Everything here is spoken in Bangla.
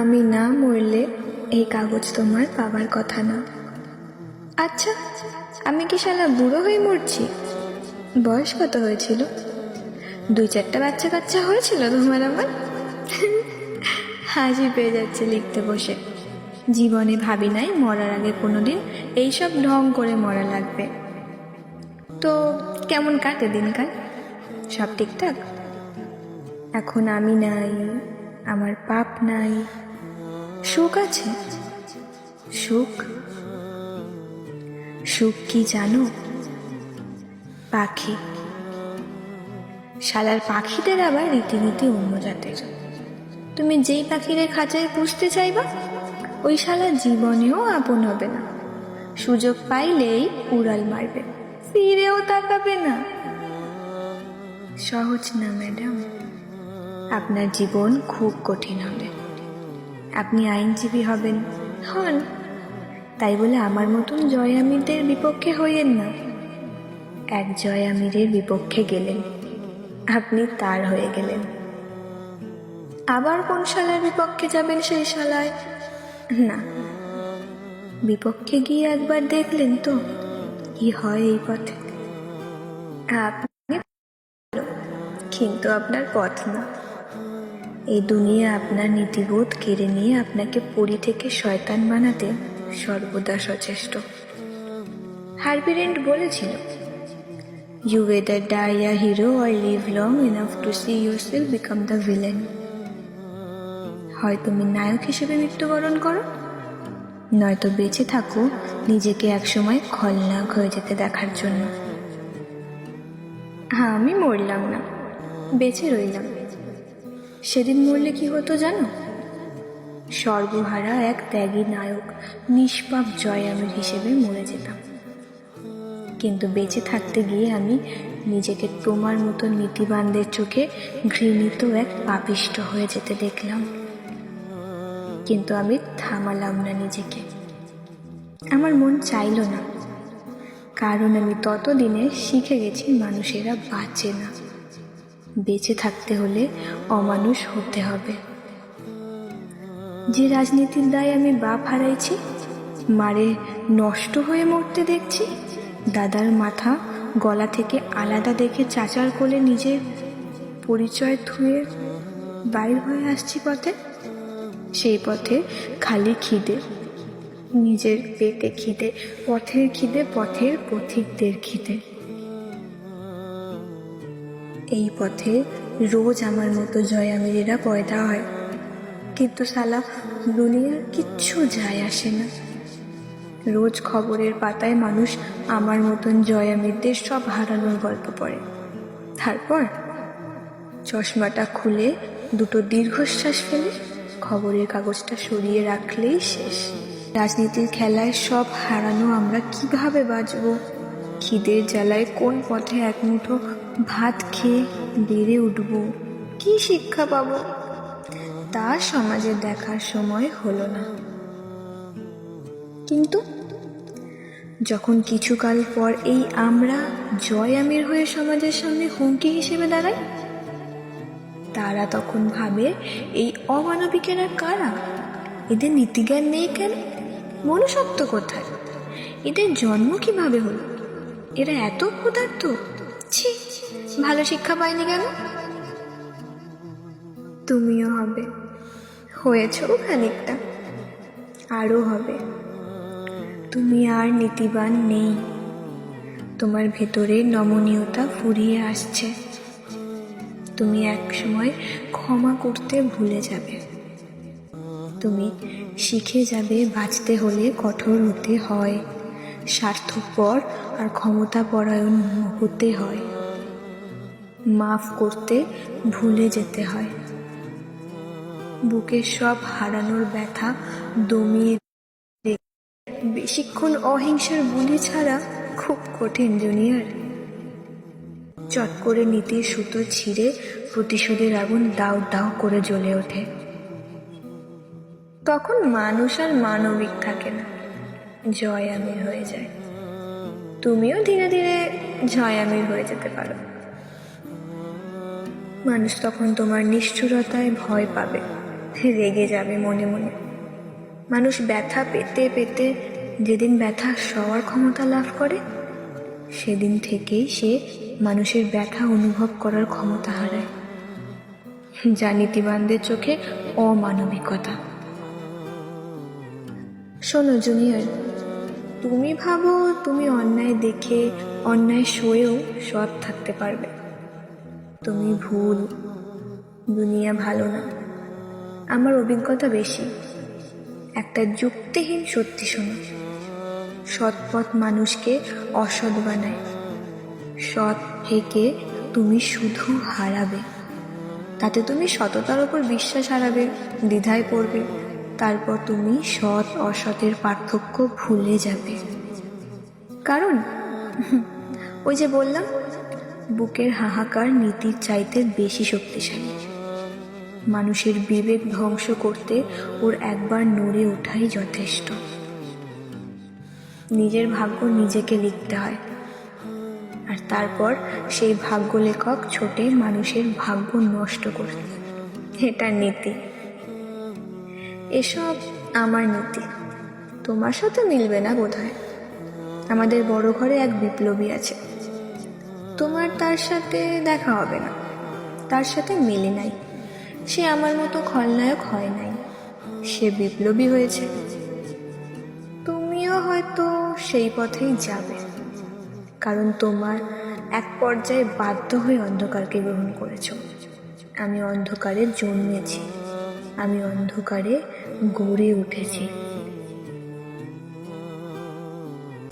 আমি না মরলে এই কাগজ তোমার পাবার কথা না। আচ্ছা, আমি কি শালা বুড়ো হয়ে মরছি? বয়স কত হয়েছিল? 2-4টা বাচ্চা কাচ্চা হয়েছিল তোমার আমার? হাসি পেয়ে যাচ্ছে লিখতে বসে। জীবনে ভাবি নাই মরার আগে কোনোদিন এইসব ঢং করে মরা লাগবে। তো কেমন কাটে দিনকাল? সব ঠিকঠাক? এখন আমি নাই, আমার পাপ নাই, সুখ আছে। সুখ সুখ কি জানো? পাখি। শালার পাখিদের আবার রীতিনীতি অন্য জাতের। তুমি যেই পাখিদের খাঁচায় পুষতে চাইবা, ওই শালা জীবনেও আপন হবে না। সুযোগ পাইলেই উড়াল মারবে, ফিরেও তাকাবে না। সহজ না ম্যাডাম, আপনার জীবন খুব কঠিন হবে। আপনি আইনজীবী হবেন, হন, তাই বলে আমার মতন জয় আমিরদের বিপক্ষে হইয়েন না। এক জয় আমিরের বিপক্ষে গেলেন, আপনি তার হয়ে গেলেন। আবার কোন শালার বিপক্ষে যাবেন সেই শালায়? না, বিপক্ষে গিয়ে একবার দেখলেন তো কি হয় এই পথে। আপনি কিন্তু আপনার পথ না। এই দুনিয়া আপনার নীতিবোধ কেড়ে নিয়ে আপনাকে পরী থেকে শয়তান বানাতে সর্বদা সচেষ্ট। হার্ভি রেন্ট বলেছিল, You either die a hero or live long enough to see yourself become the villain. হয় তুমি নায়ক হিসেবে মৃত্যুবরণ করো, নয়তো বেঁচে থাকো নিজেকে একসময় খলনায়ক হয়ে যেতে দেখার জন্য। হ্যাঁ, আমি মরলাম না, বেঁচে রইলাম। সেদিন মরলে কি হতো জানো? সর্বহারা এক ত্যাগী নায়ক, নিষ্পাপ জয় আমির হিসেবে মরে যেতাম। কিন্তু বেঁচে থাকতে গিয়ে আমি নিজেকে তোমার মতো নীতিবানদের চোখে ঘৃণিত এক পাপিষ্ট হয়ে যেতে দেখলাম। কিন্তু আমি থামালাম না নিজেকে। আমার মন চাইল না, কারণ আমি ততদিনে শিখে গেছি মানুষেরা বাঁচে না। বেঁচে থাকতে হলে অমানুষ হতে হবে। যে রাজনীতির দায় আমি বাপ হারাইছি, মারে নষ্ট হয়ে মরতে দেখছি, দাদার মাথা গলা থেকে আলাদা দেখে চাচার কোলে নিজের পরিচয় ধুয়ে বাইর হয়ে আসছি পথে, সেই পথে খালি খিদে, নিজের পেটে খিদে, পথের খিদে, পথের পথিকদের খিদে। এই পথে রোজ আমার মতো জয় আমিরেরা পয়দা হয়, কিন্তু সালা দুনিয়ার কিচ্ছু যায় আসে না। রোজ খবরের পাতায় মানুষ আমার মতন জয় আমিরদের সব হারানোর গল্প পড়ে। তারপর চশমাটা খুলে দুটো দীর্ঘশ্বাস ফেলে খবরের কাগজটা সরিয়ে রাখলেই শেষ। রাজনীতির খেলায় সব হারানো আমরা কিভাবে বাঁচব? খিদের জ্বালায় কোন পথে এক মুঠো ভাত খেয়ে বেড়ে উঠব? কি শিক্ষা পাব? তা সমাজে দেখার সময় হলো না। কিন্তু যখন কিছুকাল পর এই আমরা জয় আমির হয়ে সমাজের সামনে হুমকি হিসেবে দাঁড়াই, তারা তখন ভাবে এই অমানবিকেরা কারা? এদের নীতিজ্ঞান নেই কেন? মনুষ্যত্ব কোথায়? এদের জন্ম কিভাবে হলো? এরা এত ক্ষুধার্ত? ছি, ভালো শিক্ষা পায়নি কেন? তুমিও হবে, হয়েছ খানিকটা, আরও হবে। তুমি আর নীতিবান নেই, তোমার ভেতরে নমনীয়তা ফুরিয়ে আসছে। তুমি একসময় ক্ষমা করতে ভুলে যাবে। তুমি শিখে যাবে বাঁচতে হলে কঠোর হতে হয়, স্বার্থপর আর ক্ষমতাপরায়ণ হতে হয়, মাফ করতে ভুলে যেতে হয়। বুকের সব হারানোর ব্যথা দমিয়ে বেশিক্ষণ অহিংসার বুলি ছাড়া খুব কঠিন জুনিয়র। চট করে নীতির সুতো ছিঁড়ে প্রতিশোধের আগুন দাউ দাউ করে জ্বলে ওঠে। তখন মানুষ আর মানবিক থাকে না, জয় আমির হয়ে যায়। তুমিও ধীরে ধীরে জয় আমির হয়ে যেতে পারো। মানুষ তখন তোমার নিষ্ঠুরতায় ভয় পাবে, রেগে যাবে মনে মনে। মানুষ ব্যথা পেতে পেতে যেদিন ব্যথা সওয়ার ক্ষমতা লাভ করে, সেদিন থেকেই সে মানুষের ব্যথা অনুভব করার ক্ষমতা হারায়। যা নীতিবানদের চোখে অমানবিকতা। শোনো জুনিয়র, তুমি ভাবো তুমি অন্যায় দেখে অন্যায় সয়েও সৎ থাকতে পারবে। তুমি ভুল। দুনিয়া ভালো না। আমার অভিজ্ঞতা বেশি। একটা যুক্তিহীন সত্যি শোনো, সৎ পথ মানুষকে অসৎ বানায়। সৎ থেকে তুমি শুধু হারাবে। তাতে তুমি সততার ওপর বিশ্বাস হারাবে, দ্বিধায় পড়বে। তারপর তুমি সৎ অসতের পার্থক্য ভুলে যাবে। কারণ ওই যে বললাম, বুকের হাহাকার নীতির চাইতে বেশি শক্তিশালী। মানুষের বিবেক ধ্বংস করতে ওর একবার নড়ে ওঠাই যথেষ্ট। নিজের ভাগ্য নিজেকে লিখতে হয়, আর তারপর সেই ভাগ্য লেখক ছোটে মানুষের ভাগ্য নষ্ট করতে। এটা নীতি। এসব আমার নীতি, তোমার সাথে মিলবে না বোধহয়। আমাদের বড় ঘরে এক বিপ্লবী আছে, তোমার তার সাথে দেখা হবে না। তার সাথে মিলে নাই। সে আমার মতো খলনায়ক হয় নাই, সে বিপ্লবী হয়েছে। তুমিও হয়তো সেই পথেই যাবে, কারণ তোমার এক পর্যায়ে বাধ্য হয়ে অন্ধকারকে গ্রহণ করেছ। আমি অন্ধকারে জন্মেছি, আমি অন্ধকারে গড়ে উঠেছি।